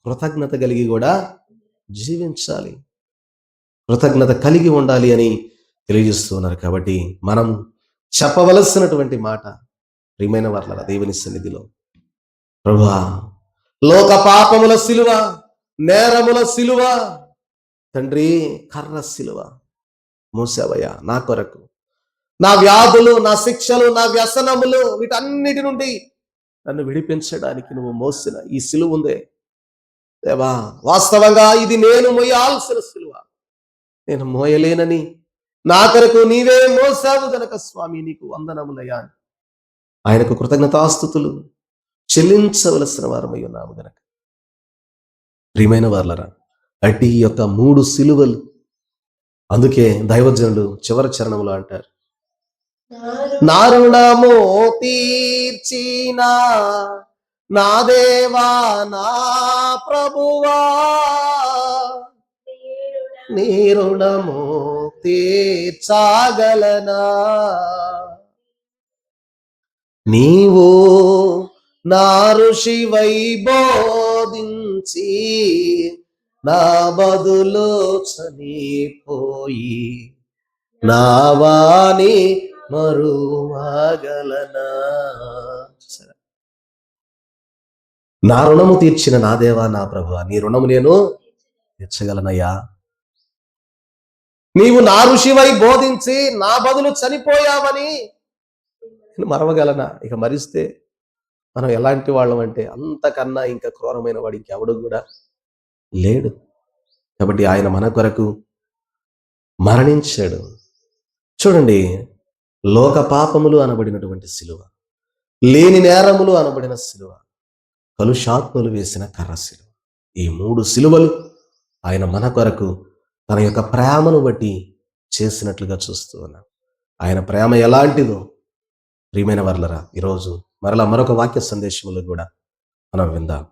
కృతజ్ఞత కలిగి కూడా జీవించాలి, కృతజ్ఞత కలిగి ఉండాలి అని తెలియజేస్తున్నారు. కాబట్టి మనం చెప్పవలసినటువంటి మాట, ప్రియమైన వారలారా, దేవుని సన్నిధిలో, ప్రభువా, లోక పాపముల సిలువ, నేరముల సిలువ, తండ్రి కర్ర సిలువ మోసావయ్యా నా కొరకు, నా వ్యాధులు, నా శిక్షలు, నా వ్యసనములు, వీటన్నిటి నుండి నన్ను విడిపించడానికి నువ్వు మోసిన ఈ సిలువ ఉందే దేవా, వాస్తవంగా ఇది నేను మోయాల్సిన సిలువ, నేను మోయలేనని నా కొరకు నీవే మోసావు గనక స్వామి నీకు వందనములయ్యా అని ఆయనకు కృతజ్ఞతాస్తుతులు చెల్లించవలసిన వారమై ఉన్నాము గనక, ప్రియమైన వారలారా, అట్టి యొక్క మూడు సిలువలు, అందుకే దైవజనులు చివరి చరణంలో అంటారు, నా రుణము తీర్చిన నా దేవా నా ప్రభువా, నీ రుణము తీర్చగలనా? నీవు నా ఋషివై బోధించి నా బదులు చనిపోయి నా వాణి మరువగలనా? నా రుణము తీర్చిన నా దేవా నా ప్రభువా, నీ రుణము నేను తీర్చగలనయ్యా. నీవు నా ఋషివై బోధించి నా బదులు చనిపోయావని నేను మరవగలనా? ఇక మరిస్తే మనం ఎలాంటి వాళ్ళం అంటే అంతకన్నా ఇంకా క్రూరమైన వాడు ఇంకెవడు కూడా లేడు. కాబట్టి ఆయన మన కొరకు మరణించాడు. చూడండి, లోక పాపములు అనబడినటువంటి సిలువ, లేని నేరములు అనబడిన సిలువ, కలుషాత్ములు వేసిన కర్ర సిలువ, ఈ 3 సిలువలు ఆయన మన కొరకు తన యొక్క ప్రేమను బట్టి చేసినట్లుగా చూస్తూ ఉన్నాం. ఆయన ప్రేమ ఎలాంటిదో ప్రియమైన వర్లరా ఈరోజు మరలా మరొక వాక్య సందేశంలో కూడా మనం విందాం.